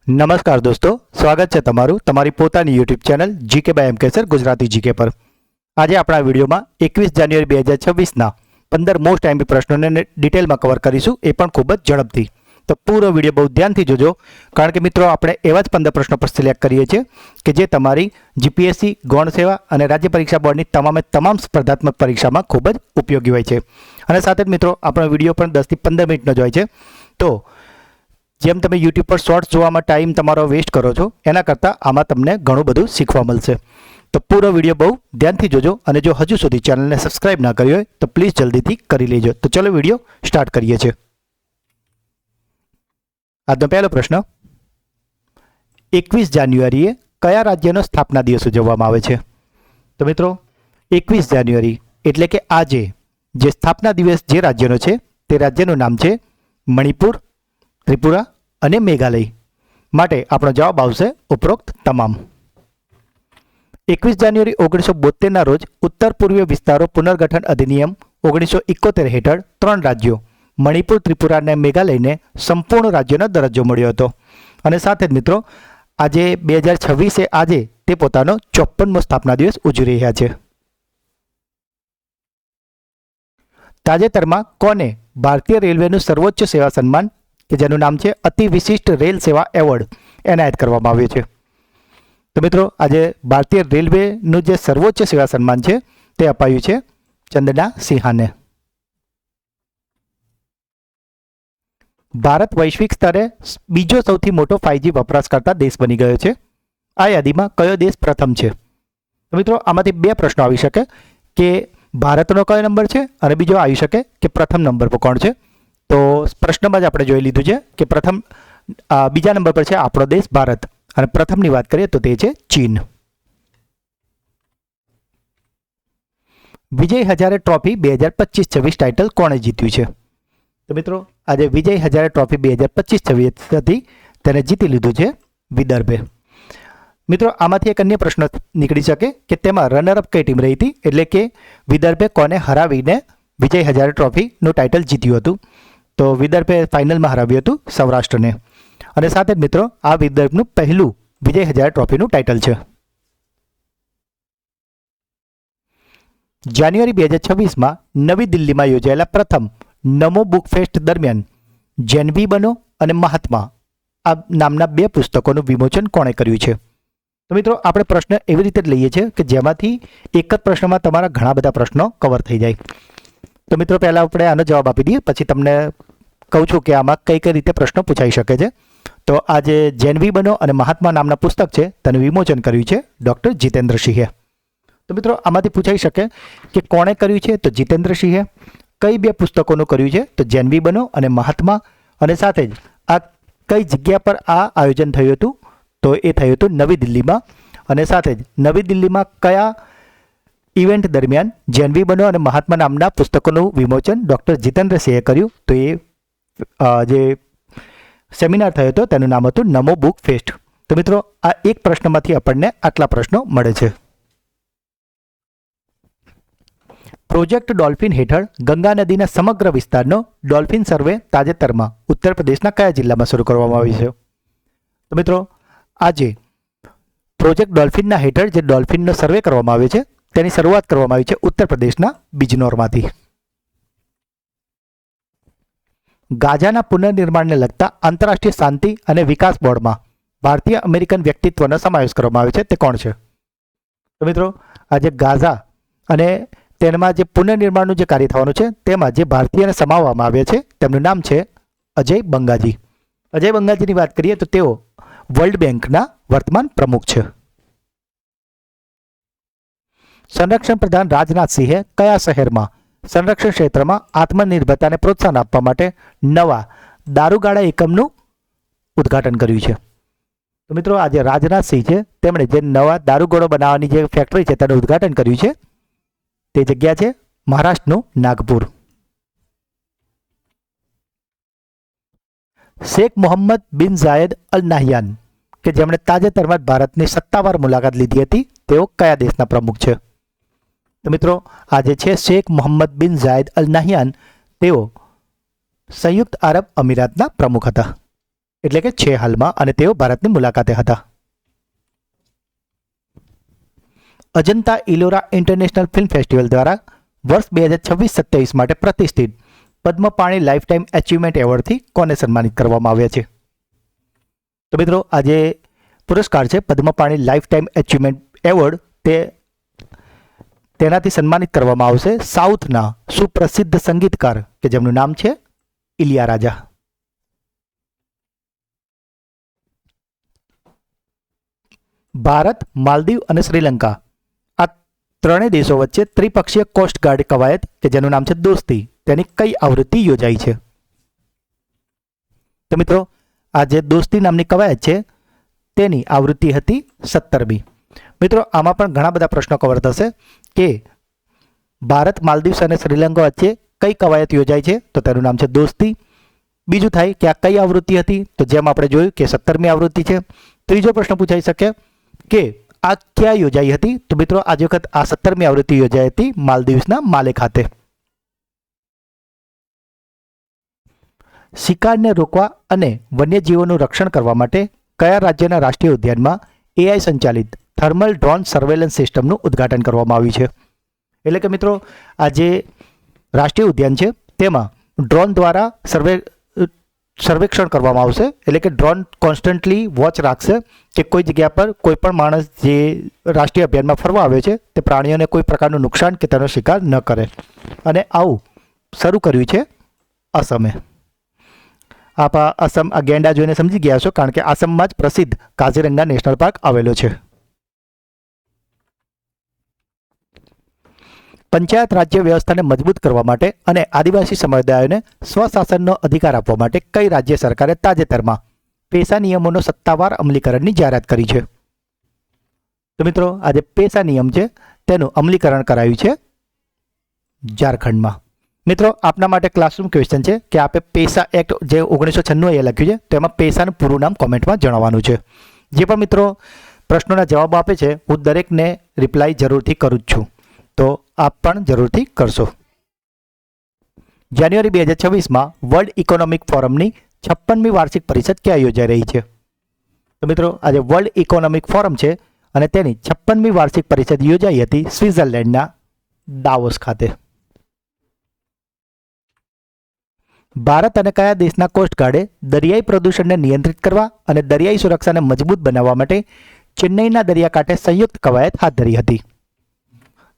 નમસ્કાર દોસ્તો, સ્વાગત છે તમારું તમારી પોતાની YouTube channel GK by M K sir Gujarati GK પર. આજે આપણા વિડીયોમાં 21 જાન્યુઆરી 2026ના 15 મોસ્ટ આઈએમપી પ્રશ્નોને ડિટેલમાં કવર કરીશું, એ પણ ખૂબ જ ઝડપથી. તો પૂરો વિડીયો બહુ ધ્યાનથી જોજો, કારણ કે મિત્રો આપણે એવા જ 15 પ્રશ્નો પર સિલેક્ટ કરીએ છીએ કે જે તમારી જીપીએસસી, ગૌણ સેવા અને રાજ્ય પરીક્ષા બોર્ડની તમામ સ્પર્ધાત્મક પરીક્ષામાં ખૂબ જ ઉપયોગી હોય છે. અને સાથે જ મિત્રો આપણો વિડીયો પણ 10 થી 15 મિનિટનો જ હોય છે. તો જેમ તમે યુટ્યુબ પર શોર્ટ્સ જોવામાં ટાઈમ તમારો વેસ્ટ કરો છો, એના કરતાં આમાં તમને ઘણું બધું શીખવા મળશે. તો પૂરો વિડીયો બહુ ધ્યાનથી જોજો, અને જો હજુ સુધી ચેનલને સબસ્ક્રાઇબ ના કરી હોય તો પ્લીઝ જલ્દીથી કરી લેજો. તો ચલો વિડીયો સ્ટાર્ટ કરીએ છીએ. આજનો પહેલો પ્રશ્ન, 21 જાન્યુઆરીએ કયા રાજ્યનો સ્થાપના દિવસ ઉજવવામાં આવે છે? તો મિત્રો 21 જાન્યુઆરી એટલે કે આજે જે સ્થાપના દિવસ જે રાજ્યનો છે તે રાજ્યનું નામ છે મણિપુર, ત્રિપુરા અને મેઘાલય. માટે આપણો જવાબ આવશે ઉપરોક્ત તમામ. 21 જાન્યુઆરી 1972ના રોજ ઉત્તર પૂર્વીય વિસ્તારો પુનર્ગઠન અધિનિયમ 1971 હેઠળ 3 રાજ્યો મણિપુર, ત્રિપુરા અને મેઘાલયને સંપૂર્ણ રાજ્યનો દરજ્જો મળ્યો હતો. અને સાથે જ મિત્રો આજે 2026 આજે તે પોતાનો 54મો સ્થાપના દિવસ ઉજવી રહ્યા છે. તાજેતરમાં કોને ભારતીય રેલવેનું સર્વોચ્ચ સેવા સન્માન કે જેનું નામ છે અતિ વિશિષ્ટ રેલ સેવા એવોર્ડ એનાયત કરવામાં આવ્યો છે? તો મિત્રો આજે ભારતીય રેલવેનું જે સર્વોચ્ચ સેવા સન્માન છે તે અપાયું છે ચંદના સિંહાને. ભારત વૈશ્વિક સ્તરે બીજો સૌથી મોટો 5G વપરાશકર્તા દેશ બની ગયો છે. આ યાદીમાં કયો દેશ પ્રથમ છે? તો મિત્રો આમાંથી બે પ્રશ્નો આવી શકે કે ભારતનો કયો નંબર છે, અને બીજો આવી શકે કે પ્રથમ નંબર પર કોણ છે. તો પ્રશ્નમાં જ આપણે જોઈ લીધું છે કે બીજા નંબર પર છે આપણો દેશ ભારત, અને પ્રથમની વાત કરીએ તો તે છે ચીન. વિજય હજારે ટ્રોફી 2025-26 ટાઇટલ કોણે જીત્યું છે? તો મિત્રો આજે વિજય હજારે ટ્રોફી 2025-26 હતી તેને જીતી લીધું છે વિદર્ભે. મિત્રો આમાંથી એક અન્ય પ્રશ્ન નીકળી શકે કે તેમાં રનરઅપ કઈ ટીમ રહી હતી, એટલે કે વિદર્ભે કોને હરાવીને વિજય હજારે ટ્રોફીનું ટાઇટલ જીત્યું હતું? તો વિદર્ભે ફાઇનલમાં હરાવ્યું હતું સૌરાષ્ટ્રને. અને સાથે જ મિત્રો આ વિદર્ભનું પહેલું વિજય હજારે ટ્રોફીનું ટાઇટલ છે. જાન્યુઆરી 2026માં નવી દિલ્હીમાં યોજાયેલા પ્રથમ નમો બુક ફેસ્ટ દરમિયાન જેનવી બનો અને મહાત્મા આ નામના 2 પુસ્તકોનું વિમોચન કોણે કર્યું છે? તો મિત્રો આપણે પ્રશ્ન એવી રીતે જ લઈએ છીએ કે જેમાંથી એક જ પ્રશ્નમાં તમારા ઘણા બધા પ્રશ્નો કવર થઈ જાય. તો મિત્રો પહેલાં આપણે આનો જવાબ આપી દઈએ, પછી તમને કહું છું કે આમાં કઈ રીતે પ્રશ્નો પૂછાઈ શકે છે. તો આ જે જેનવી બનો અને મહાત્મા નામના પુસ્તક છે તેનું વિમોચન કર્યું છે ડૉક્ટર જીતેન્દ્ર સિંહે. તો મિત્રો આમાંથી પૂછાઈ શકે કે કોણે કર્યું છે? તો જીતેન્દ્ર સિંહે. કઈ 2 પુસ્તકોનું કર્યું છે? તો જેનવી બનો અને મહાત્મા. અને સાથે જ આ કઈ જગ્યા પર આ આયોજન થયું હતું? તો એ થયું હતું નવી દિલ્હીમાં. અને સાથે જ નવી દિલ્હીમાં કયા ઇવેન્ટ દરમિયાન જેનવી બનો અને મહાત્મા નામના પુસ્તકોનું વિમોચન ડૉક્ટર જીતેન્દ્ર સિંહે કર્યું? તો એ જે સેમિનાર થયો હતો તેનું નામ હતું નમો બુક ફેસ્ટ. તો મિત્રો આ એક પ્રશ્નમાંથી આપણને આટલા પ્રશ્નો મળે છે. પ્રોજેક્ટ ડોલ્ફિન હેઠળ ગંગા નદીના સમગ્ર વિસ્તારનો ડોલ્ફિન સર્વે તાજેતરમાં ઉત્તર પ્રદેશના કયા જિલ્લામાં શરૂ કરવામાં આવ્યો છે? તો મિત્રો આજે પ્રોજેક્ટ ડોલ્ફિનના હેઠળ જે ડોલ્ફિનનો સર્વે કરવામાં આવ્યો છે તેની શરૂઆત કરવામાં આવી છે ઉત્તર પ્રદેશના બિજનૌરમાંથી. ગાઝાના પુનર્નિર્માણને લગતા આંતરરાષ્ટ્રીય શાંતિ અને વિકાસ બોર્ડમાં ભારતીય અમેરિકન વ્યક્તિત્વનો સમાવેશ કરવામાં આવ્યો છે, તે કોણ છે? તો મિત્રો આજે ગાઝા અને તેમાં જે પુનર્નિર્માણનું જે કાર્ય થવાનું છે તેમાં જે ભારતીયને સમાવવામાં આવ્યા છે તેમનું નામ છે અજય બંગાજી. અજય બંગાજીની વાત કરીએ તો તેઓ વર્લ્ડ બેંકના વર્તમાન પ્રમુખ છે. સંરક્ષણ પ્રધાન રાજનાથ સિંહે કયા શહેરમાં સંરક્ષણ ક્ષેત્રમાં આત્મનિર્ભરતાને પ્રોત્સાહન આપવા માટે નવા દારૂગાળા એકમનું ઉદ્ઘાટન કર્યું છે? તો મિત્રો આજે રાજનાથ સિંહ છે તેમણે જે નવા દારૂગોળો બનાવવાની જે ફેક્ટરી છે તેનું ઉદ્ઘાટન કર્યું છે. તે જગ્યા છે મહારાષ્ટ્રનું નાગપુર. શેખ મોહમ્મદ બિન ઝાયદ અલ નાહયાન કે જેમણે તાજેતરમાં ભારતની સત્તાવાર મુલાકાત લીધી હતી, તેઓ કયા દેશના પ્રમુખ છે? તો મિત્રો આજે છે શેખ મોહમ્મદ બિન ઝાયદ અલ નાહયાન, તેઓ સંયુક્ત આરબ અમીરાતના પ્રમુખ હતા. એટલે કે છે હાલમાં, અને તેઓ ભારતની મુલાકાતે હતા. Ajanta Ellora international film festival દ્વારા વર્ષ 2026-27 માટે પ્રતિષ્ઠિત પદ્મપાણી લાઈફ ટાઈમ એચિવમેન્ટ એવોર્ડથી કોને સન્માનિત કરવામાં આવ્યા છે? તો મિત્રો આ જે પુરસ્કાર છે પદ્મપાણી લાઈફ ટાઈમ એચિવમેન્ટ એવોર્ડ, તેનાથી સન્માનિત કરવામાં આવશે સાઉથના સુપ્રસિદ્ધ સંગીતકાર કે જેમનું નામ છે ઇલિયારાજા. ભારત, માલદીવ અને શ્રીલંકા આ ત્રણેય દેશો વચ્ચે ત્રિપક્ષીય કોસ્ટગાર્ડ કવાયત કે જેનું નામ છે દોસ્તી, તેની કઈ આવૃત્તિ યોજાઈ છે? તો મિત્રો આ જે દોસ્તી નામની કવાયત છે તેની આવૃત્તિ હતી 17મી. મિત્રો આમાં પણ ઘણા બધા પ્રશ્નો કવર થશે કે ભારત, માલદીવ્સ અને શ્રીલંકા વચ્ચે કઈ કવાયત યોજાય છે? તો તેનું નામ છે દોસ્તી. બીજું થાય કે આ કઈ આવૃત્તિ હતી? તો જેમ આપણે જોયું કે 17મી આવૃત્તિ છે. ત્રીજો પ્રશ્ન પૂછાઈ શકે કે આ ક્યાં યોજાઈ હતી? તો મિત્રો આજે વખત આ 17મી આવૃત્તિ યોજાઈ હતી માલદીવ્સના માલે ખાતે. શિકારને રોકવા અને વન્યજીવોનું રક્ષણ કરવા માટે કયા રાજ્યના રાષ્ટ્રીય ઉદ્યાનમાં AI સંચાલિત થર્મલ ડ્રોન સર્વેલન્સ સિસ્ટમનું ઉદ્ઘાટન કરવામાં આવ્યું છે? એટલે કે મિત્રો આ જે રાષ્ટ્રીય ઉદ્યાન છે તેમાં ડ્રોન દ્વારા સર્વેક્ષણ કરવામાં આવશે. એટલે કે ડ્રોન કોન્સ્ટન્ટલી વોચ રાખશે કે કોઈ જગ્યા પર કોઈ પણ માણસ જે રાષ્ટ્રીય અભિયાનમાં ફરવા આવ્યો છે તે પ્રાણીઓને કોઈ પ્રકારનું નુકસાન કે તેનો શિકાર ન કરે. અને આવું શરૂ કર્યું છે અસમે. આપ અસમ આ ગેંડા જોઈને સમજી ગયા છો, કારણ કે આસામમાં જ પ્રસિદ્ધ કાઝીરંગા નેશનલ પાર્ક આવેલો છે. પંચાયત રાજ્ય વ્યવસ્થાને મજબૂત કરવા માટે અને આદિવાસી સમુદાયોને સ્વશાસનનો અધિકાર આપવા માટે કઈ રાજ્ય સરકારે તાજેતરમાં પેસા નિયમોનો સત્તાવાર અમલીકરણની જાહેરાત કરી છે? તો મિત્રો આ જે પેસા નિયમ છે તેનું અમલીકરણ કરાયું છે ઝારખંડમાં. મિત્રો આપના માટે ક્લાસરૂમ ક્વેશ્ચન છે કે આપે પેસા એક્ટ જે 1996 એ લખ્યું છે તેમાં પેસાનું પૂરું નામ કોમેન્ટમાં જણાવવાનું છે. જે પણ મિત્રો પ્રશ્નોના જવાબો આપે છે હું દરેકને રિપ્લાય જરૂરથી કરું જ છું, તો આપ પણ જરૂરથી કરશો. જાન્યુઆરી 2026માં વર્લ્ડ ઇકોનોમિક ફોરમની 56મી વાર્ષિક પરિષદ ક્યાં યોજાઈ રહી છે? તો મિત્રો આજે વર્લ્ડ ઇકોનોમિક ફોરમ છે અને તેની 56મી વાર્ષિક પરિષદ યોજાઈ હતી સ્વિટ્ઝરલેન્ડના દાવોસ ખાતે. ભારત અને કયા દેશના કોસ્ટગાર્ડે દરિયાઈ પ્રદૂષણને નિયંત્રિત કરવા અને દરિયાઈ સુરક્ષાને મજબૂત બનાવવા માટે ચેન્નઈના દરિયાકાંઠે સંયુક્ત કવાયત હાથ ધરી હતી?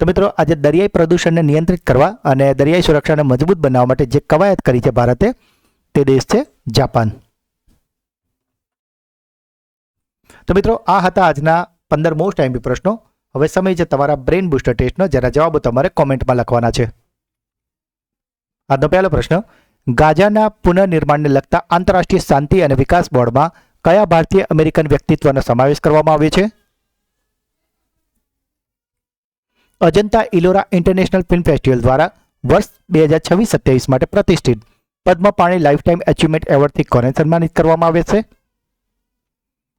તો મિત્રો આજે દરિયાઈ પ્રદૂષણને નિયંત્રિત કરવા અને દરિયાઈ સુરક્ષાને મજબૂત બનાવવા માટે જે કવાયત કરી છે ભારતે, તે દેશ છે જાપાન. તો મિત્રો આ હતા આજના 15 મોસ્ટ આઈએમપી પ્રશ્નો. હવે સમય છે તમારા બ્રેઇન બૂસ્ટર ટેસ્ટનો, જેના જવાબો તમારે કોમેન્ટમાં લખવાના છે. આજનો પહેલો પ્રશ્ન, ગાઝાના પુનઃનિર્માણને લગતા આંતરરાષ્ટ્રીય શાંતિ અને વિકાસ બોર્ડમાં કયા ભારતીય અમેરિકન વ્યક્તિત્વનો સમાવેશ કરવામાં આવ્યો છે? Ajanta Ellora international film festival દ્વારા વર્ષ 2026-27 માટે પ્રતિષ્ઠિત પદ્મપાણી લાઈફ ટાઈમ એચિવમેન્ટ એવોર્ડથી કોને સન્માનિત કરવામાં આવે છે?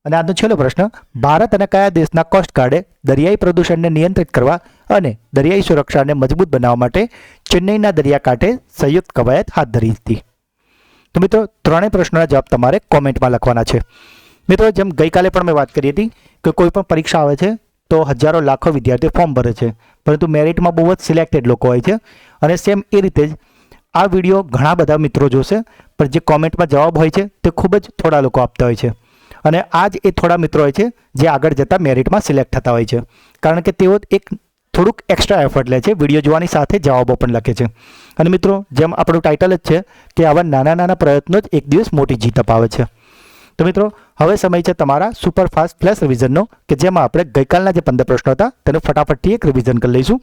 અને આજનો છેલ્લો પ્રશ્ન, ભારત અને કયા દેશના કોસ્ટગાર્ડે દરિયાઈ પ્રદૂષણને નિયંત્રિત કરવા અને દરિયાઈ સુરક્ષાને મજબૂત બનાવવા માટે ચેન્નઈના દરિયાકાંઠે સંયુક્ત કવાયત હાથ ધરી હતી? તો મિત્રો ત્રણેય પ્રશ્નોના જવાબ તમારે કોમેન્ટમાં લખવાના છે. મિત્રો જેમ ગઈકાલે પણ મેં વાત કરી હતી કે કોઈ પણ પરીક્ષા આવે છે તો હજારો લાખો વિદ્યાર્થીઓ ફોર્મ ભરે છે, પરંતુ મેરિટમાં બહુ જ સિલેક્ટેડ લોકો હોય છે. અને સેમ એ રીતે જ આ વિડીયો ઘણા બધા મિત્રો જોશે, પણ જે કોમેન્ટમાં જવાબ હોય છે તે ખૂબ જ થોડા લોકો આપતા હોય છે. અને આ જ એ થોડા મિત્રો હોય છે જે આગળ જતાં મેરિટમાં સિલેક્ટ થતા હોય છે, કારણ કે તેઓ એક થોડુંક એક્સ્ટ્રા એફર્ટ લે છે, વિડીયો જોવાની સાથે જવાબો પણ લખે છે. અને મિત્રો જેમ આપણું ટાઇટલ જ છે કે આવા નાના નાના પ્રયત્નો જ એક દિવસ મોટી જીત અપાવે છે. તો મિત્રો હવે સમય છે તમારા સુપરફાસ્ટ ફ્લેશ રિવિઝનનો, કે જેમાં આપણે ગઈકાલના જે 15 પ્રશ્નો હતા તેનું ફટાફટથી એક રિવિઝન કરી લઈશું.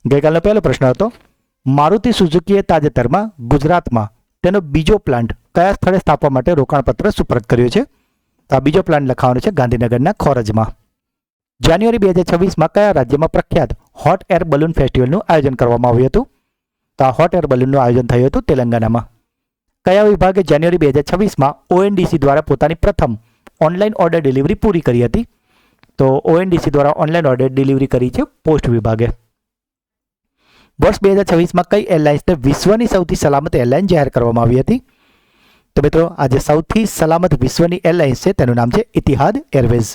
ગઈકાલનો પહેલો પ્રશ્ન હતો, મારુતિ સુઝુકીએ તાજેતરમાં ગુજરાતમાં તેનો બીજો પ્લાન્ટ કયા સ્થળે સ્થાપવા માટે રોકાણપત્ર સુપરત કર્યો છે? તો આ બીજો પ્લાન્ટ લખાવાનો છે ગાંધીનગરના ખોરજમાં. જાન્યુઆરી 2026માં કયા રાજ્યમાં પ્રખ્યાત હોટ એર બલૂન ફેસ્ટિવલનું આયોજન કરવામાં આવ્યું હતું? તો આ હોટ એર બલૂનનું આયોજન થયું હતું તેલંગાનામાં. કયા વિભાગે જાન્યુઆરી 2026માં ONDC દ્વારા પોતાની પ્રથમ ઓનલાઈન ઓર્ડર ડિલિવરી પૂરી કરી હતી? તો ONDC દ્વારા ઓનલાઈન ઓર્ડર ડિલિવરી કરી છે પોસ્ટ વિભાગે. વર્ષ 2026માં કઈ એરલાઇન્સને વિશ્વની સૌથી સલામત એરલાઇન જાહેર કરવામાં આવી હતી? તો મિત્રો આજે સૌથી સલામત વિશ્વની એરલાઇન્સ છે તેનું નામ છે ઇતિહાદ એરવેઝ.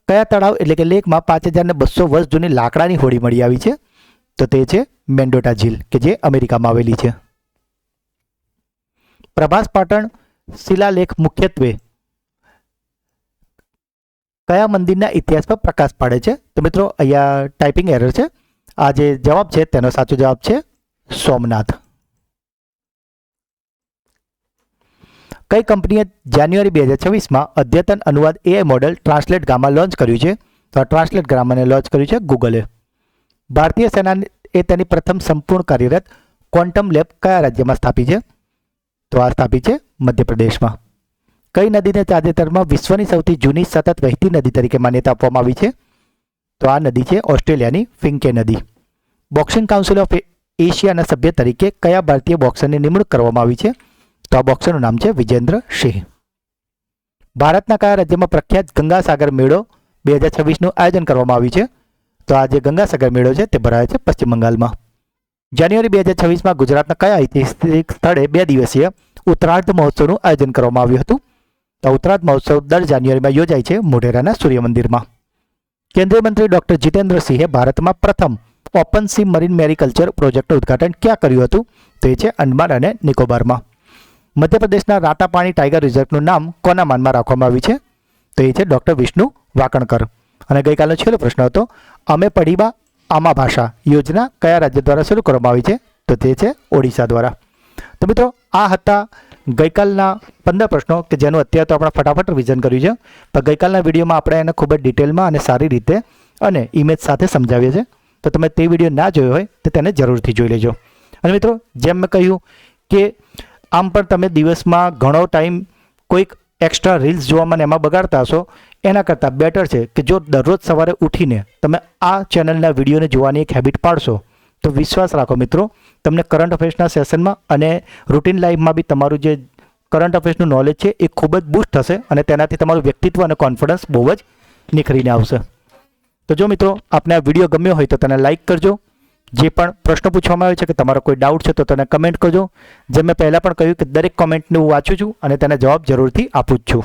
કયા તળાવ એટલે કે લેકમાં 5200 વર્ષ જૂની લાકડાની હોડી મળી આવી છે? તો તે છે મેન્ડોટા ઝીલ કે જે અમેરિકામાં આવેલી છે. પ્રભાસ પાટણ શિલાલેખ મુખ્યત્વે કયા મંદિરના ઇતિહાસ પર પ્રકાશ પાડે છે? તો મિત્રો અહીંયા ટાઈપિંગ એરર છે. આ જે જવાબ છે તેનો સાચો જવાબ છે સોમનાથ. કઈ કંપનીએ જાન્યુઆરી 2026માં અદ્યતન અનુવાદ AI model translate gamma launch કર્યું છે? તો આ ટ્રાન્સલેટ ગ્રામાને લોન્ચ કર્યું છે ગૂગલે. ભારતીય સેનાએ તેની પ્રથમ સંપૂર્ણ કાર્યરત ક્વોન્ટમ લેબ કયા રાજ્યમાં સ્થાપી છે? તો આ સ્થાપી છે મધ્યપ્રદેશમાં. કઈ નદીને તાજેતરમાં વિશ્વની સૌથી જૂની સતત વહેતી નદી તરીકે માન્યતા આપવામાં આવી છે? તો આ નદી છે ઓસ્ટ્રેલિયાની ફિંકે નદી. બોક્સિંગ કાઉન્સિલ ઓફ એશિયાના સભ્ય તરીકે કયા ભારતીય બોક્સરની નિમણૂક કરવામાં આવી છે? તો આ બોક્સરનું નામ છે વિજેન્દ્ર સિંહ. ભારતના કયા રાજ્યમાં પ્રખ્યાત ગંગાસાગર મેળો 2026નું આયોજન કરવામાં આવ્યું છે? તો આ જે ગંગાસાગર મેળો છે તે ભરાય છે પશ્ચિમ બંગાળમાં. જાન્યુઆરી 2026માં ગુજરાતના કયા ઐતિહાસિક સ્થળે 2 દિવસીય ઉત્તરાર્ધ મહોત્સવનું આયોજન કરવામાં આવ્યું હતું? તો ઉત્તરાર્ધ મહોત્સવ દર જાન્યુઆરીમાં યોજાય છે મોઢેરાના સૂર્ય મંદિરમાં. કેન્દ્રીય મંત્રી ડોક્ટર જીતેન્દ્રસિંહે ભારતમાં પ્રથમ ઓપન સી મરીન મેરીકલ્ચર પ્રોજેક્ટનું ઉદ્ઘાટન ક્યાં કર્યું હતું? તે છે અંડમાન અને નિકોબારમાં. મધ્યપ્રદેશના રાતાપાણી ટાઈગર રિઝર્વનું નામ કોના માનમાં રાખવામાં આવ્યું છે? તો એ છે ડૉક્ટર વિષ્ણુ વાકણકર. અને ગઈકાલનો છેલ્લો પ્રશ્ન હતો, અમે પઢીબા આમા ભાષા યોજના કયા રાજ્ય દ્વારા શરૂ કરવામાં આવી છે? તો તે છે ઓડિશા દ્વારા. તો મિત્રો આ હતા ગઈકાલના 15 પ્રશ્નો કે જેનું અત્યારે તો આપણે ફટાફટ રિવિઝન કર્યું છે, પણ ગઈકાલના વિડીયોમાં આપણે એને ખૂબ જ ડિટેલમાં અને સારી રીતે અને ઇમેજ સાથે સમજાવીએ છીએ. તો તમે તે વિડીયો ના જોયો હોય તો તેને જરૂરથી જોઈ લેજો. અને મિત્રો જેમ મેં કહ્યું કે આમ પણ તમે દિવસમાં ઘણો ટાઈમ કોઈક એક્સ્ટ્રા રીલ્સ જોવામાં એમાં બગાડતા હશો, એના કરતાં બેટર છે કે જો દરરોજ સવારે ઉઠીને તમે આ ચેનલના વિડીયોને જોવાની એક હેબિટ પાડશો તો વિશ્વાસ રાખો મિત્રો, તમને કરંટ અફેર્સના સેશનમાં અને રૂટીન લાઈફમાં બી તમારું જે કરંટ અફેર્સનું નોલેજ છે એ ખૂબ જ બૂસ્ટ થશે અને તેનાથી તમારું વ્યક્તિત્વ અને કોન્ફિડન્સ બહુ જ નિખરીને આવશે. તો જો મિત્રો આપને આ વિડીયો ગમ્યો હોય તો તેને લાઇક કરજો. જે પણ પ્રશ્ન પૂછવામાં આવે છે કે તમારો કોઈ ડાઉટ છે તો તેને કમેન્ટ કરજો. જેમ મેં પહેલાં પણ કહ્યું કે દરેક કોમેન્ટને હું વાંચું છું અને તેને જવાબ જરૂરથી આપું જ છું.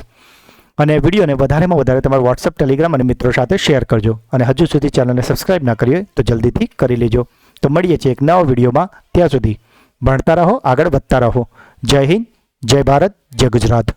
અને વિડીયોને વધારેમાં વધારે તમારા વોટ્સઅપ, ટેલિગ્રામ અને મિત્રો સાથે શેર કરજો. અને હજુ સુધી ચેનલને સબસ્ક્રાઇબ ના કરી હોય તો જલ્દીથી કરી લેજો. તો મળીએ છીએ એક નવા વિડીયોમાં. ત્યાં સુધી ભણતા રહો, આગળ વધતા રહો. જય હિન્દ, જય ભારત, જય ગુજરાત.